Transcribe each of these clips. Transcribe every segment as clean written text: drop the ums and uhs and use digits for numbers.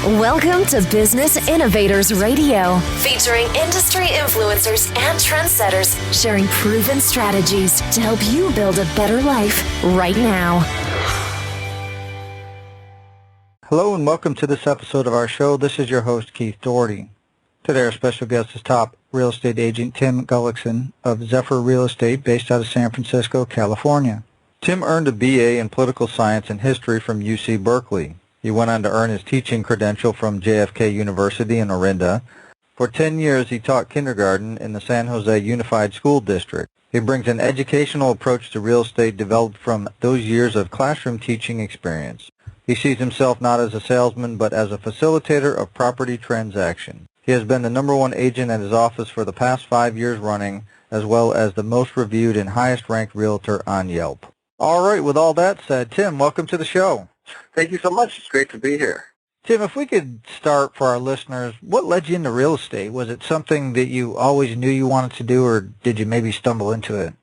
Welcome to Business Innovators Radio, featuring industry influencers and trendsetters sharing proven strategies to help you build a better life right now. Hello and welcome to this episode of our show. This is your host, Keith Doherty. Today our special guest is top real estate agent Tim Gullicksen of Zephyr Real Estate based out of San Francisco, California. Tim earned a BA in political science and history from UC Berkeley. He went on to earn his teaching credential from JFK University in Orinda. For 10 years, he taught kindergarten in the San Jose Unified School District. He brings an educational approach to real estate developed from those years of classroom teaching experience. He sees himself not as a salesman, but as a facilitator of property transaction. He has been the #1 agent at his office for the past 5 years running, as well as the most reviewed and highest ranked realtor on Yelp. All right, with all that said, Tim, welcome to the show. Thank you so much. It's great to be here. Tim, if we could start for our listeners, what led you into real estate? Was it something that you always knew you wanted to do, or did you maybe stumble into it?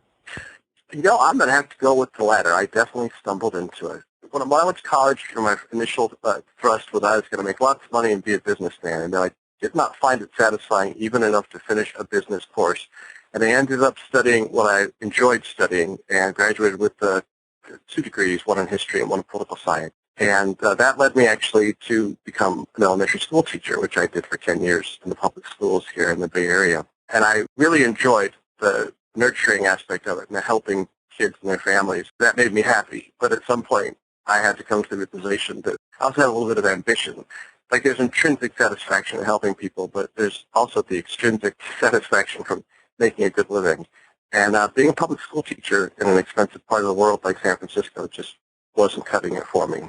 You know, I'm going to have to go with the latter. I definitely stumbled into it. When I went to college, my initial thrust was I was going to make lots of money and be a businessman, and I did not find it satisfying even enough to finish a business course. And I ended up studying what I enjoyed studying and graduated with 2 degrees, one in history and one in political science. And that led me actually to become an elementary school teacher, which I did for 10 years in the public schools here in the Bay Area. And I really enjoyed the nurturing aspect of it and the helping kids and their families. That made me happy. But at some point, I had to come to the realization that I also had a little bit of ambition. Like there's intrinsic satisfaction in helping people, but there's also the extrinsic satisfaction from making a good living. And being a public school teacher in an expensive part of the world like San Francisco just wasn't cutting it for me.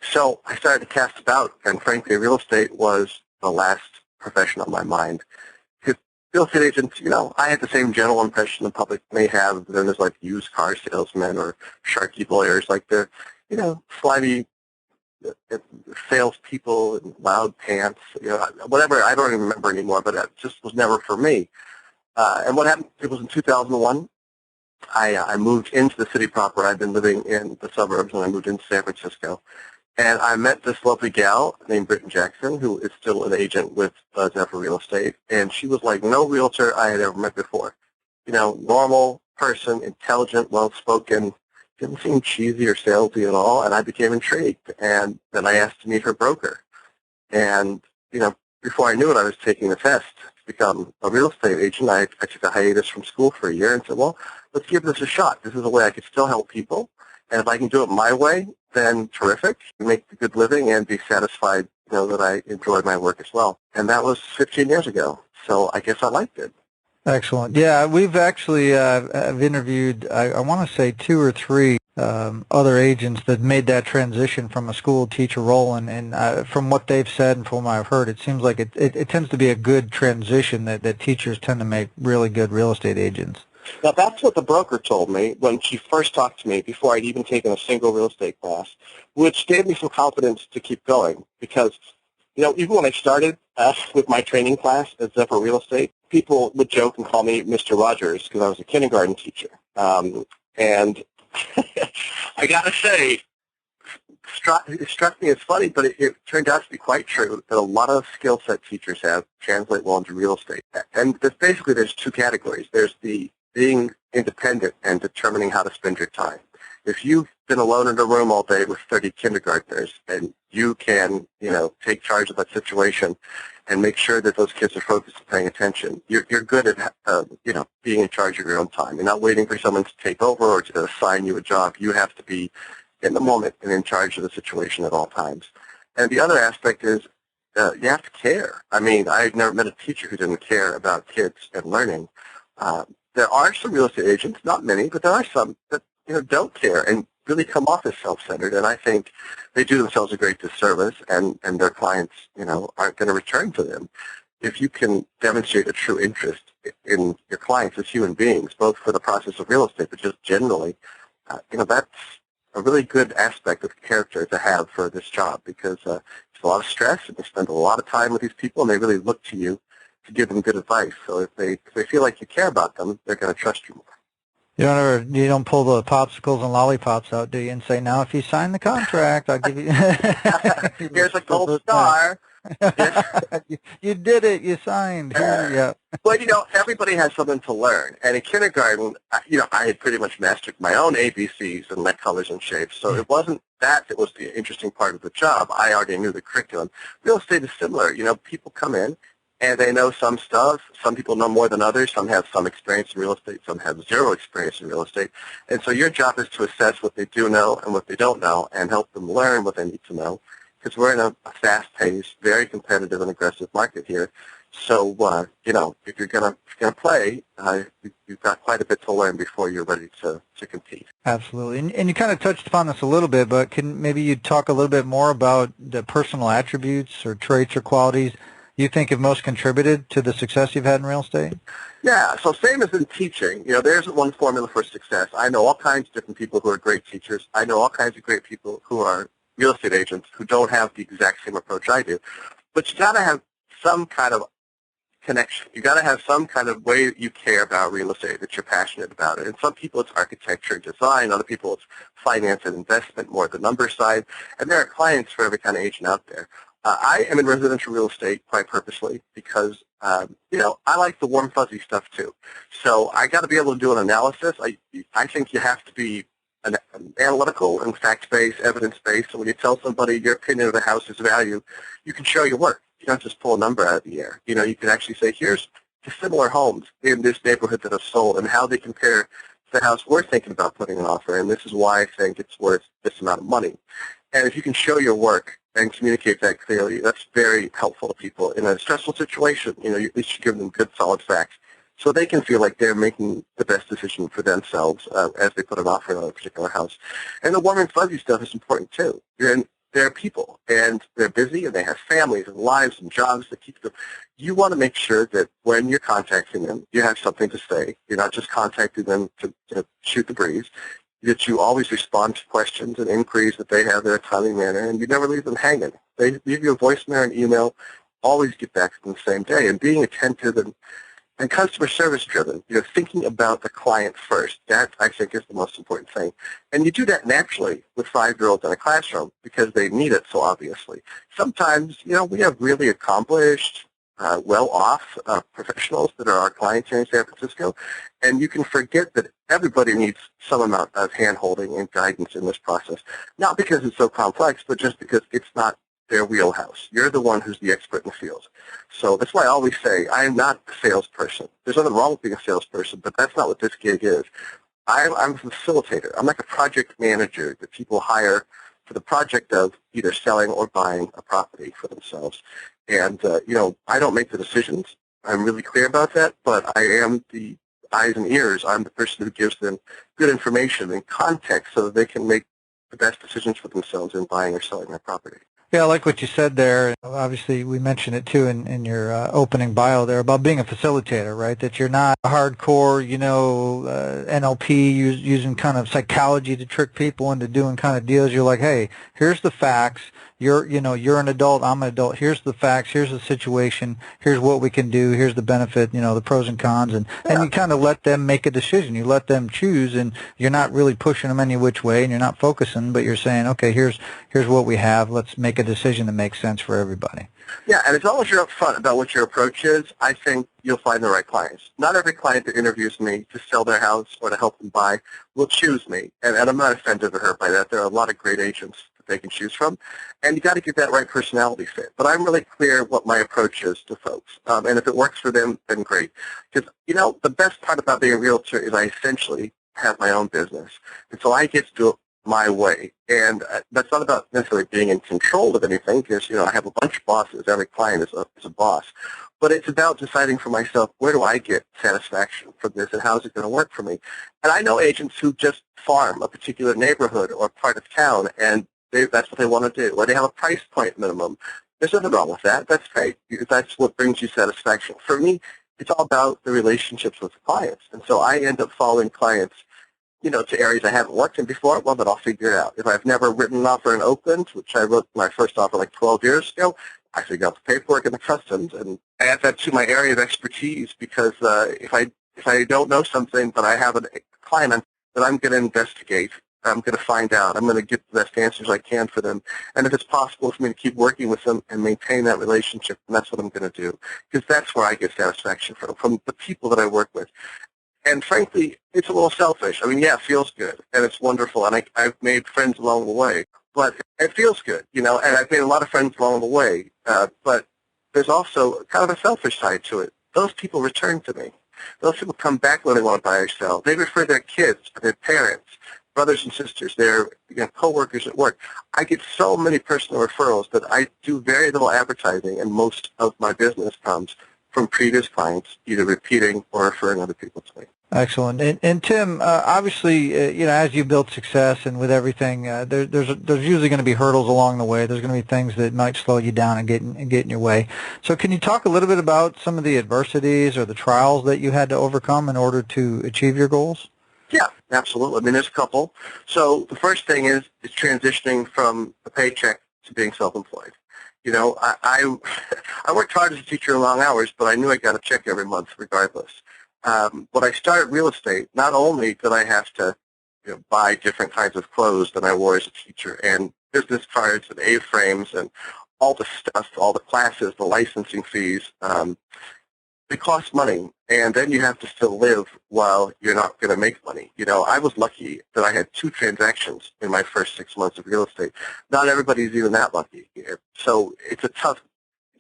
So I started to cast about, and frankly, real estate was the last profession on my mind. Because real estate agents, you know, I had the same general impression the public may have. Then there's like used car salesmen or sharky lawyers, like they're, you know, slimy salespeople in loud pants, you know, whatever. I don't even remember anymore, but that just was never for me. And what happened, it was in 2001, I moved into the city proper. I'd been living in the suburbs, and I moved into San Francisco. And I met this lovely gal named Britton Jackson, who is still an agent with Zephyr Real Estate. And she was like no realtor I had ever met before. You know, normal person, intelligent, well-spoken, didn't seem cheesy or salesy at all, and I became intrigued. And then I asked to meet her broker. And, you know, before I knew it, I was taking the test to become a real estate agent. I took a hiatus from school for a year and said, well, let's give this a shot. This is a way I could still help people. And if I can do it my way, then terrific. Make a good living and be satisfied, you know, that I enjoyed my work as well. And that was 15 years ago. So I guess I liked it. Excellent. Yeah, we've actually have interviewed, I want to say 2 or 3 other agents that made that transition from a school teacher role, and from what they've said and from what I've heard, it seems like it tends to be a good transition that teachers tend to make really good real estate agents. Now, that's what the broker told me when she first talked to me before I'd even taken a single real estate class, which gave me some confidence to keep going because, you know, even when I started with my training class at Zephyr Real Estate, people would joke and call me Mr. Rogers because I was a kindergarten teacher. And I got to say, it struck me as funny, but it turned out to be quite true that a lot of skill set teachers have translate well into real estate. And basically there's 2 categories. There's the being independent and determining how to spend your time. If you've been alone in a room all day with 30 kindergartners and you can, you know, take charge of that situation and make sure that those kids are focused and paying attention, you're good at, you know, being in charge of your own time. You're not waiting for someone to take over or to assign you a job. You have to be in the moment and in charge of the situation at all times. And the other aspect is you have to care. I mean, I've never met a teacher who didn't care about kids and learning. There are some real estate agents, not many, but there are some that, you know, don't care and really come off as self-centered, and I think they do themselves a great disservice, and their clients, you know, aren't going to return to them. If you can demonstrate a true interest in your clients as human beings, both for the process of real estate, but just generally, you know, that's a really good aspect of character to have for this job because it's a lot of stress, and they spend a lot of time with these people, and they really look to you to give them good advice. So if they feel like you care about them, they're going to trust you more. You don't pull the popsicles and lollipops out, do you, and say, now if you sign the contract, I'll give you... Here's a gold star. You did it. You signed. Here, yeah. But, everybody has something to learn. And in kindergarten, I had pretty much mastered my own ABCs and light colors and shapes. So it wasn't that was the interesting part of the job. I already knew the curriculum. Real estate is similar. People come in and they know some stuff. Some people know more than others. Some have some experience in real estate. Some have zero experience in real estate. And so your job is to assess what they do know and what they don't know and help them learn what they need to know, because we're in a fast-paced, very competitive and aggressive market here. So, if you're gonna play, you've got quite a bit to learn before you're ready to compete. Absolutely. And you kind of touched upon this a little bit, but can maybe you talk a little bit more about the personal attributes or traits or qualities you think have most contributed to the success you've had in real estate? Yeah, so same as in teaching. There isn't one formula for success. I know all kinds of different people who are great teachers. I know all kinds of great people who are real estate agents who don't have the exact same approach I do. But you got to have some kind of connection. You got to have some kind of way that you care about real estate, that you're passionate about it. And some people it's architecture and design. Other people it's finance and investment, more the number side. And there are clients for every kind of agent out there. I am in residential real estate quite purposely because, I like the warm, fuzzy stuff too. So I got to be able to do an analysis. I think you have to be an analytical and fact-based, evidence-based. So when you tell somebody your opinion of the house's value, you can show your work. You don't just pull a number out of the air. You can actually say, here's the similar homes in this neighborhood that have sold and how they compare to the house we're thinking about putting an offer in. This is why I think it's worth this amount of money. And if you can show your work and communicate that clearly, that's very helpful to people. In a stressful situation, at least you give them good, solid facts so they can feel like they're making the best decision for themselves as they put an offer on a particular house. And the warm and fuzzy stuff is important too. They're people, and they're busy, and they have families and lives and jobs that keep them. You want to make sure that when you're contacting them, you have something to say. You're not just contacting them to shoot the breeze, that you always respond to questions and inquiries that they have in a timely manner, and you never leave them hanging. They leave you a voicemail and email, always get back to them the same day, and being attentive and customer service driven, thinking about the client first. That, I think, is the most important thing. And you do that naturally with 5-year-olds in a classroom because they need it so obviously. Sometimes, we have really accomplished, well-off professionals that are our clients here in San Francisco, and you can forget that everybody needs some amount of hand-holding and guidance in this process, not because it's so complex, but just because it's not their wheelhouse. You're the one who's the expert in the field. So that's why I always say I am not a salesperson. There's nothing wrong with being a salesperson, but that's not what this gig is. I'm a facilitator. I'm like a project manager that people hire for the project of either selling or buying a property for themselves. And, I don't make the decisions. I'm really clear about that, but I am the eyes and ears. I'm the person who gives them good information and context so that they can make the best decisions for themselves in buying or selling their property. Yeah, I like what you said there. Obviously, we mentioned it too in your opening bio there about being a facilitator, right? That you're not a hardcore, NLP using kind of psychology to trick people into doing kind of deals. You're like, hey, here's the facts. You're an adult. I'm an adult. Here's the facts. Here's the situation. Here's what we can do. Here's the benefit. The pros and cons, and you kind of let them make a decision. You let them choose, and you're not really pushing them any which way, and you're not focusing, but you're saying, okay, here's what we have. Let's make a decision that makes sense for everybody. Yeah, and as long as you're upfront about what your approach is, I think you'll find the right clients. Not every client that interviews me to sell their house or to help them buy will choose me, and I'm not offended or hurt by that. There are a lot of great agents that they can choose from, and you got to get that right personality fit. But I'm really clear what my approach is to folks, and if it works for them, then great. Because, the best part about being a realtor is I essentially have my own business, and so I get to do it my way. And that's not about necessarily being in control of anything, because, I have a bunch of bosses. Every client is a boss. But it's about deciding for myself, where do I get satisfaction from this, and how is it going to work for me? And I know agents who just farm a particular neighborhood or part of town, and that's what they want to do, or they have a price point minimum. There's nothing wrong with that. That's great, because that's what brings you satisfaction. For me, it's all about the relationships with the clients. And so I end up following clients to areas I haven't worked in before. Well, then I'll figure it out. If I've never written an offer in Oakland, which I wrote my first offer like 12 years ago, I figure out the paperwork and the customs and add that to my area of expertise, because if I don't know something but I have a client that I'm going to investigate I'm going to find out. I'm going to get the best answers I can for them. And if it's possible for me to keep working with them and maintain that relationship, then that's what I'm going to do. Because that's where I get satisfaction from the people that I work with. And frankly, it's a little selfish. I mean, yeah, it feels good, and it's wonderful, and I've made friends along the way. But it feels good, and I've made a lot of friends along the way. But there's also kind of a selfish side to it. Those people return to me. Those people come back when they want to buy or sell. They refer their kids, their parents, brothers and sisters, their coworkers at work. I get so many personal referrals that I do very little advertising, and most of my business comes from previous clients, either repeating or referring other people to me. Excellent. And Tim, obviously, as you build success and with everything, there's usually going to be hurdles along the way. There's going to be things that might slow you down and get in your way. So can you talk a little bit about some of the adversities or the trials that you had to overcome in order to achieve your goals? Yeah, absolutely. I mean, there's a couple. So the first thing is transitioning from a paycheck to being self-employed. I worked hard as a teacher in long hours, but I knew I got a check every month regardless. When I started real estate, not only did I have to buy different kinds of clothes than I wore as a teacher, and business cards and A-frames and all the stuff, all the classes, the licensing fees, they cost money, and then you have to still live while you're not going to make money. I was lucky that I had 2 transactions in my first 6 months of real estate. Not everybody's even that lucky. So it's a tough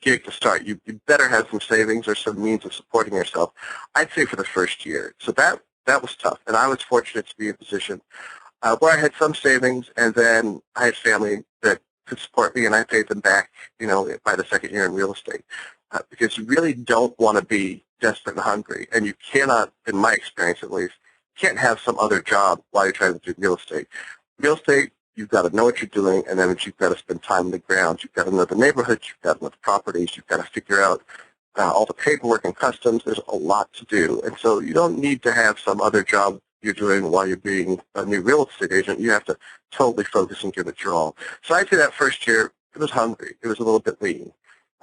gig to start. You better have some savings or some means of supporting yourself, I'd say, for the first year. So that was tough, and I was fortunate to be in a position where I had some savings, and then I had family that could support me, and I paid them back, by the second year in real estate. Because you really don't want to be desperate and hungry, and you cannot, in my experience at least, can't have some other job while you're trying to do real estate. Real estate, you've got to know what you're doing, and then you've got to spend time in the ground. You've got to know the neighborhood, you've got to know the properties, you've got to figure out all the paperwork and customs. There's a lot to do, and so you don't need to have some other job you're doing while you're being a new real estate agent. You have to totally focus and give it your all. So I'd say that first year, it was hungry. It was a little bit lean.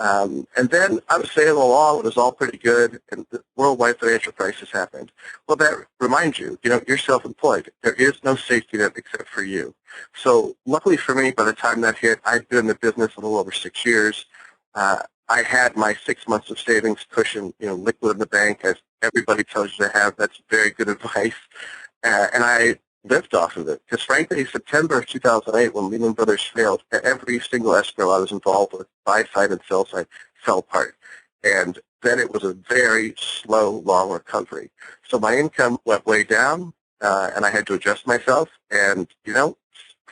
And then I was sailing along, it was all pretty good, and the worldwide financial crisis happened. Well, that reminds you, you're self-employed. There is no safety net except for you. So luckily for me, by the time that hit, I'd been in the business a little over 6 years. I had my 6 months of savings cushion, liquid in the bank, as everybody tells you to have. That's very good advice. And I lived off of it. Because frankly, September of 2008, when Lehman Brothers failed, every single escrow I was involved with, buy side and sell side, fell apart. And then it was a very slow, long recovery. So my income went way down, and I had to adjust myself. And,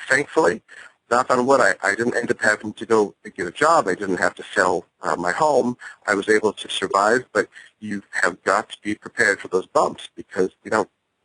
thankfully, knock on wood, I didn't end up having to go get a job. I didn't have to sell my home. I was able to survive. But you have got to be prepared for those bumps because,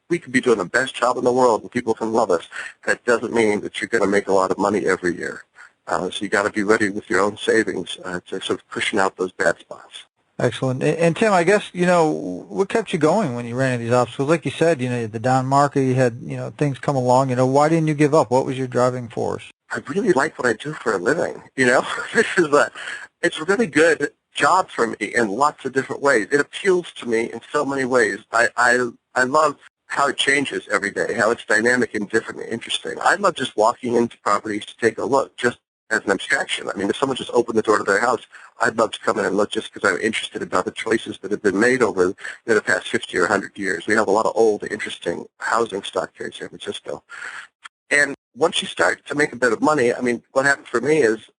we could be doing the best job in the world and people can love us. That doesn't mean that you're going to make a lot of money every year. So you got to be ready with your own savings to sort of cushion out those bad spots. Excellent. And Tim, I guess, what kept you going when you ran into these obstacles? Like you said, the down market, you had, things come along. Why didn't you give up? What was your driving force? I really like what I do for a living. It's a really good job for me in lots of different ways. It appeals to me in so many ways. I love how it changes every day, how it's dynamic and different and interesting. I love just walking into properties to take a look, just as an abstraction. I mean, if someone just opened the door to their house, I'd love to come in and look just because I'm interested about the choices that have been made over the past 50 or 100 years. We have a lot of old, interesting housing stock here in San Francisco. And once you start to make a bit of money, I mean, what happened for me is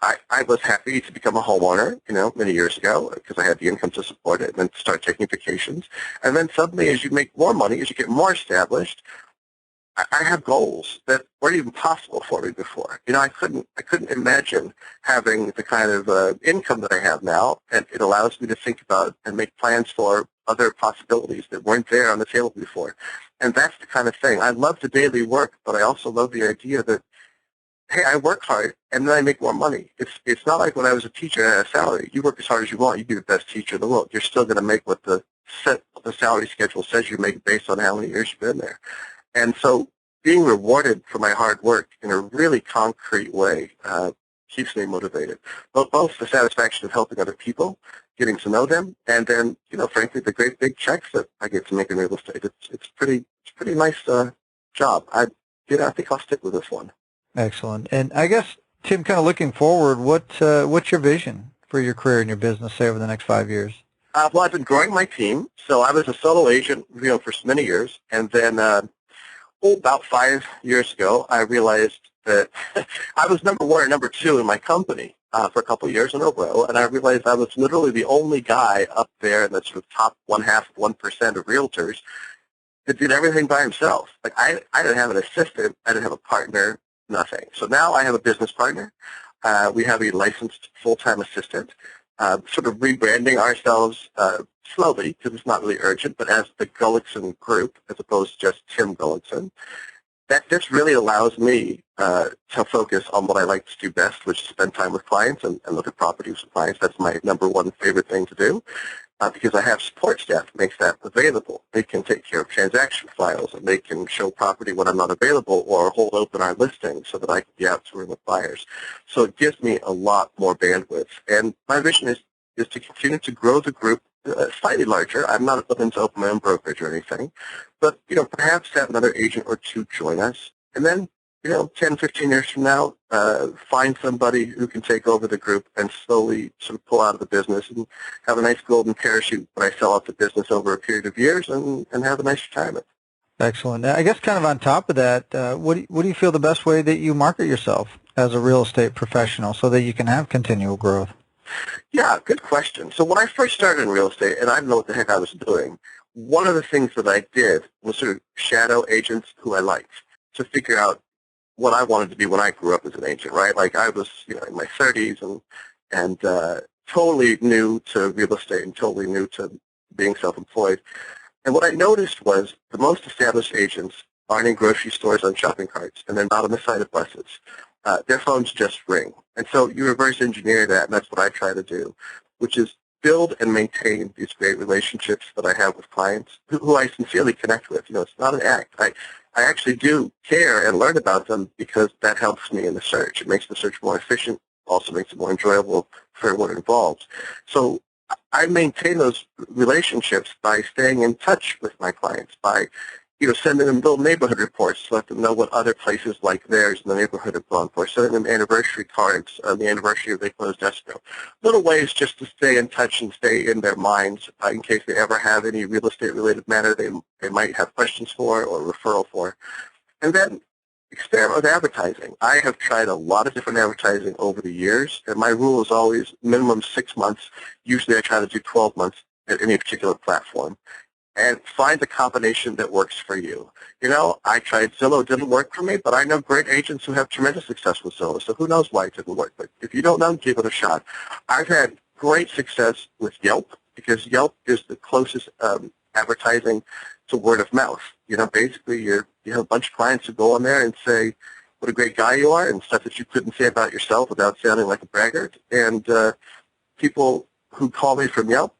I was happy to become a homeowner, many years ago because I had the income to support it, and then start taking vacations. And then suddenly, as you make more money, as you get more established, I have goals that weren't even possible for me before. I couldn't imagine having the kind of income that I have now, and it allows me to think about and make plans for other possibilities that weren't there on the table before. And that's the kind of thing. I love the daily work, but I also love the idea that, hey, I work hard, and then I make more money. It's not like when I was a teacher and I had a salary. You work as hard as you want. You be the best teacher in the world. You're still going to make what the salary schedule says you make based on how many years you've been there. And so being rewarded for my hard work in a really concrete way keeps me motivated. Both the satisfaction of helping other people, getting to know them, and then, frankly, the great big checks that I get to make in real estate. It's pretty nice job. I think I'll stick with this one. Excellent. And I guess, Tim, kind of looking forward, what's your vision for your career and your business, say, over the next 5 years? Well, I've been growing my team. So I was a solo agent, for many years. And then about 5 years ago, I realized that I was number one or number two in my company for a couple of years in a row, and I realized I was literally the only guy up there in the sort of top 0.5% of realtors that did everything by himself. Like I didn't have an assistant, I didn't have a partner, nothing. So now I have a business partner. We have a licensed full-time assistant, sort of rebranding ourselves slowly because it's not really urgent, but as the Gullicksen group as opposed to just Tim Gullicksen. That this really allows me to focus on what I like to do best, which is spend time with clients and look at properties with clients. That's my number one favorite thing to do because I have support staff that makes that available. They can take care of transaction files, and they can show property when I'm not available or hold open our listings so that I can be out touring with buyers. So it gives me a lot more bandwidth. And my vision is to continue to grow the group slightly larger. I'm not looking to open my own brokerage or anything, but, perhaps have another agent or two join us. And then, 10, 15 years from now, find somebody who can take over the group and slowly sort of pull out of the business and have a nice golden parachute when I sell out the business over a period of years and have a nice retirement. Excellent. I guess kind of on top of that, what do you feel the best way that you market yourself as a real estate professional so that you can have continual growth? Yeah, good question. So when I first started in real estate, and I didn't know what the heck I was doing, one of the things that I did was sort of shadow agents who I liked to figure out what I wanted to be when I grew up as an agent, right? Like I was, in my 30s and totally new to real estate and totally new to being self-employed. And what I noticed was the most established agents aren't in grocery stores on shopping carts, and they're not on the side of buses. Their phones just ring. And so you reverse engineer that, and that's what I try to do, which is build and maintain these great relationships that I have with clients who I sincerely connect with. It's not an act. I actually do care and learn about them because that helps me in the search. It makes the search more efficient, also makes it more enjoyable for everyone involved. So I maintain those relationships by staying in touch with my clients, by sending them little neighborhood reports to let them know what other places like theirs in the neighborhood have gone for, sending them anniversary cards on the anniversary of they closed escrow. Little ways just to stay in touch and stay in their minds in case they ever have any real estate-related matter they might have questions for or referral for. And then experiment with advertising. I have tried a lot of different advertising over the years, and my rule is always minimum 6 months. Usually I try to do 12 months at any particular platform. And find the combination that works for you. I tried Zillow, it didn't work for me, but I know great agents who have tremendous success with Zillow, so who knows why it didn't work. But if you don't know, give it a shot. I've had great success with Yelp because Yelp is the closest advertising to word of mouth. Basically you have a bunch of clients who go on there and say what a great guy you are and stuff that you couldn't say about yourself without sounding like a braggart. And people who call me from Yelp,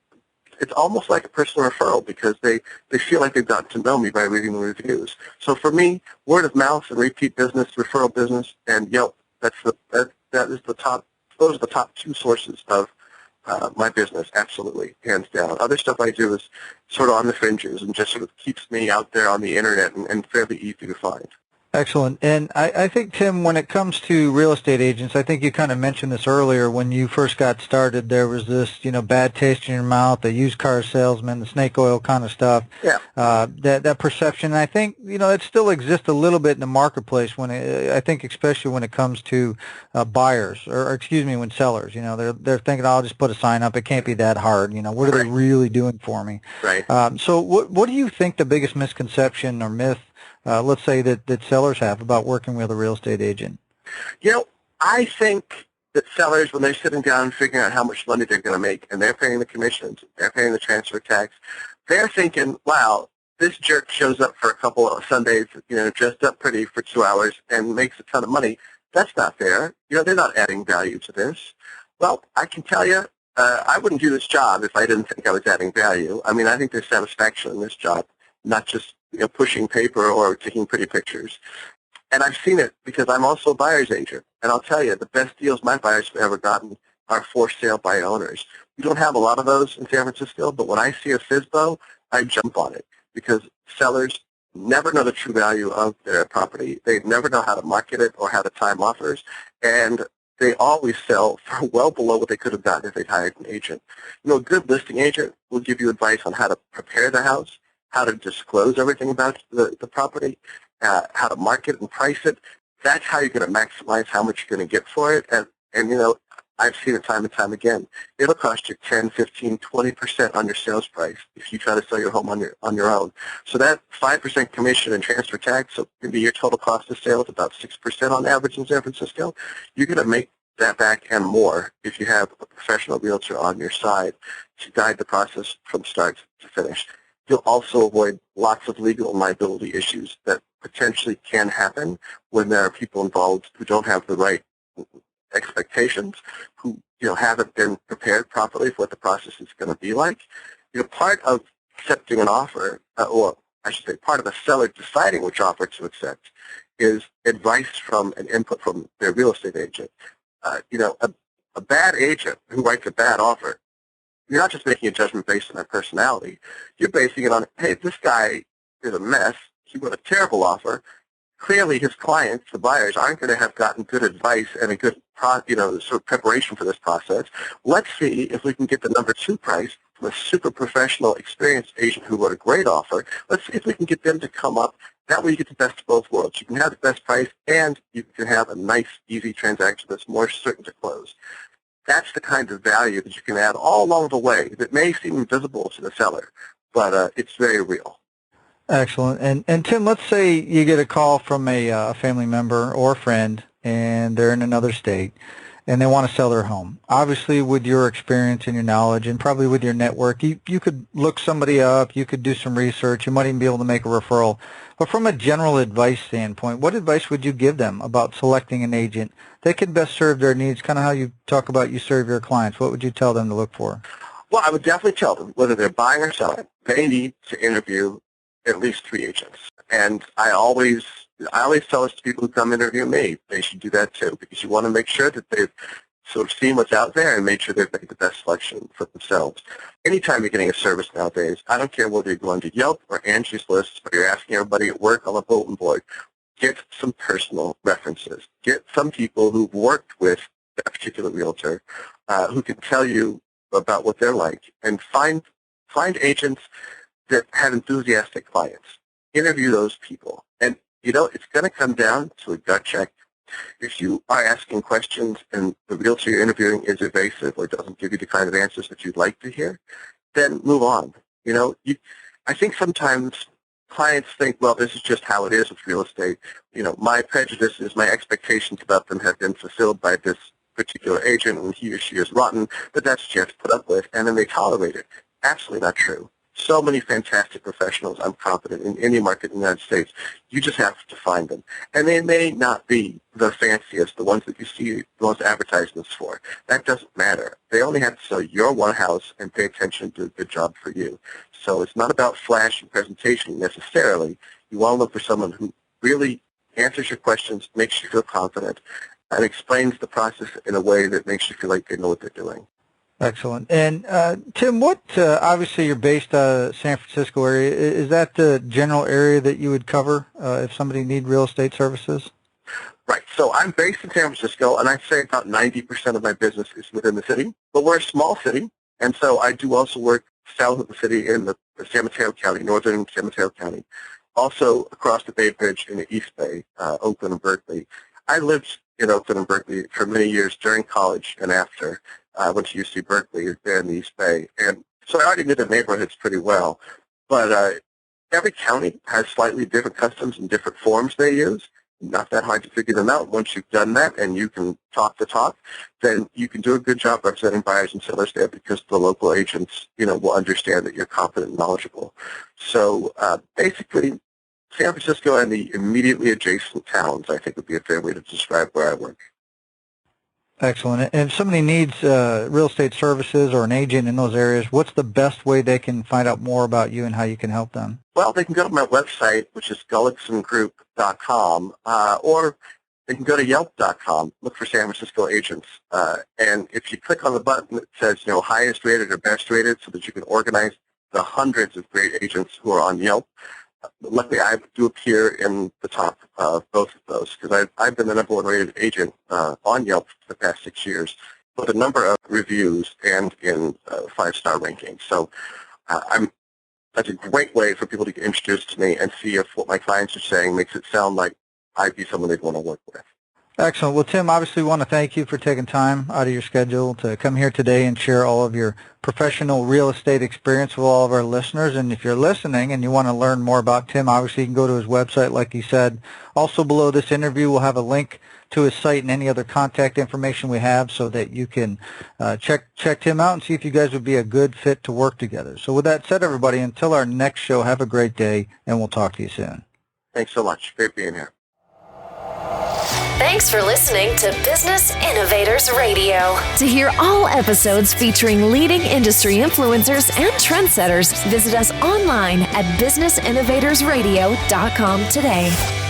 it's almost like a personal referral because they feel like they've gotten to know me by reading the reviews. So for me, word of mouth and repeat business, referral business, and Yelp, that is the top. Those are the top two sources of my business, absolutely, hands down. Other stuff I do is sort of on the fringes and just sort of keeps me out there on the internet and fairly easy to find. Excellent. And I think, Tim, when it comes to real estate agents, I think you kind of mentioned this earlier. When you first got started, there was this, bad taste in your mouth, the used car salesman, the snake oil kind of stuff. Yeah. That perception. And I think, it still exists a little bit in the marketplace I think especially when it comes to buyers or when sellers, they're thinking, I'll just put a sign up. It can't be that hard. What are they really doing for me? Right. So what do you think the biggest misconception or myth let's say that sellers have about working with a real estate agent? I think that sellers, when they're sitting down and figuring out how much money they're going to make, and they're paying the commissions, they're paying the transfer tax, they're thinking, wow, this jerk shows up for a couple of Sundays, dressed up pretty for 2 hours and makes a ton of money. That's not fair. They're not adding value to this. Well, I can tell you, I wouldn't do this job if I didn't think I was adding value. I mean, I think there's satisfaction in this job, not just pushing paper or taking pretty pictures. And I've seen it because I'm also a buyer's agent. And I'll tell you, the best deals my buyers have ever gotten are for sale by owners. We don't have a lot of those in San Francisco, but when I see a FSBO, I jump on it because sellers never know the true value of their property. They never know how to market it or how to time offers, and they always sell for well below what they could have gotten if they'd hired an agent. A good listing agent will give you advice on how to prepare the house, how to disclose everything about the property, how to market and price it. That's how you're going to maximize how much you're going to get for it. And I've seen it time and time again. It'll cost you 10, 15, 20% on your sales price if you try to sell your home on your own. So that 5% commission and transfer tax, so maybe your total cost of sale is about 6% on average in San Francisco. You're going to make that back and more if you have a professional realtor on your side to guide the process from start to finish. You'll also avoid lots of legal and liability issues that potentially can happen when there are people involved who don't have the right expectations, who haven't been prepared properly for what the process is going to be like. Part of accepting an offer, or I should say part of a seller deciding which offer to accept, is advice from and input from their real estate agent. A bad agent who writes a bad offer, you're not just making a judgment based on their personality. You're basing it on, hey, this guy is a mess. He wrote a terrible offer. Clearly, his clients, the buyers, aren't going to have gotten good advice and a good, sort of preparation for this process. Let's see if we can get the number 2 price from a super professional, experienced agent who wrote a great offer. Let's see if we can get them to come up. That way you get the best of both worlds. You can have the best price, and you can have a nice, easy transaction that's more certain to close. That's the kind of value that you can add all along the way that may seem invisible to the seller, but it's very real. Excellent. And Tim, let's say you get a call from a family member or a friend, and they're in another state, and they want to sell their home. Obviously, with your experience and your knowledge, and probably with your network, you could look somebody up, you could do some research, you might even be able to make a referral. But from a general advice standpoint, what advice would you give them about selecting an agent that could best serve their needs, kind of how you talk about you serve your clients? What would you tell them to look for? Well, I would definitely tell them, whether they're buying or selling, they need to interview at least 3 agents. And I always tell this to people who come interview me. They should do that too, because you want to make sure that they've sort of seen what's out there and made sure they've made the best selection for themselves. Anytime you're getting a service nowadays, I don't care whether you're going to Yelp or Angie's List, or you're asking everybody at work on a bulletin board, get some personal references. Get some people who've worked with that particular realtor who can tell you about what they're like, and find agents that have enthusiastic clients. Interview those people. And, it's going to come down to a gut check. If you are asking questions and the realtor you're interviewing is evasive or doesn't give you the kind of answers that you'd like to hear, then move on. I think sometimes clients think, well, this is just how it is with real estate. My prejudices, my expectations about them have been fulfilled by this particular agent, and he or she is rotten, but that's what you have to put up with, and then they tolerate it. Absolutely not true. So many fantastic professionals, I'm confident, in any market in the United States. You just have to find them. And they may not be the fanciest, the ones that you see the most advertisements for. That doesn't matter. They only have to sell your one house and pay attention to a good job for you. So it's not about flash and presentation necessarily. You want to look for someone who really answers your questions, makes you feel confident, and explains the process in a way that makes you feel like they know what they're doing. Excellent. And Tim, obviously you're based San Francisco area. Is that the general area that you would cover if somebody needs real estate services? Right. So I'm based in San Francisco, and I'd say about 90% of my business is within the city. But we're a small city, and so I do also work south of the city in the San Mateo County, northern San Mateo County. Also across the Bay Bridge in the East Bay, Oakland and Berkeley. I lived in Oakland and Berkeley for many years during college and after. I went to UC Berkeley there in the East Bay, and so I already knew the neighborhoods pretty well. But every county has slightly different customs and different forms they use. Not that hard to figure them out. Once you've done that and you can talk the talk, then you can do a good job representing buyers and sellers there, because the local agents, will understand that you're competent and knowledgeable. So basically, San Francisco and the immediately adjacent towns, I think, would be a fair way to describe where I work. Excellent. And if somebody needs real estate services or an agent in those areas, what's the best way they can find out more about you and how you can help them? Well, they can go to my website, which is gullicksengroup.com, or they can go to yelp.com, look for San Francisco agents. And if you click on the button that says, highest rated or best rated, so that you can organize the hundreds of great agents who are on Yelp, luckily I do appear in the top of both of those because I've been the number one rated agent on Yelp for the past 6 years with a number of reviews and in 5-star rankings. So that's a great way for people to get introduced to me and see if what my clients are saying makes it sound like I'd be someone they'd want to work with. Excellent. Well, Tim, obviously we want to thank you for taking time out of your schedule to come here today and share all of your professional real estate experience with all of our listeners. And if you're listening and you want to learn more about Tim, obviously you can go to his website, like he said. Also below this interview, we'll have a link to his site and any other contact information we have so that you can check Tim out and see if you guys would be a good fit to work together. So with that said, everybody, until our next show, have a great day, and we'll talk to you soon. Thanks so much. Great being here. Thanks for listening to Business Innovators Radio. To hear all episodes featuring leading industry influencers and trendsetters, visit us online at businessinnovatorsradio.com today.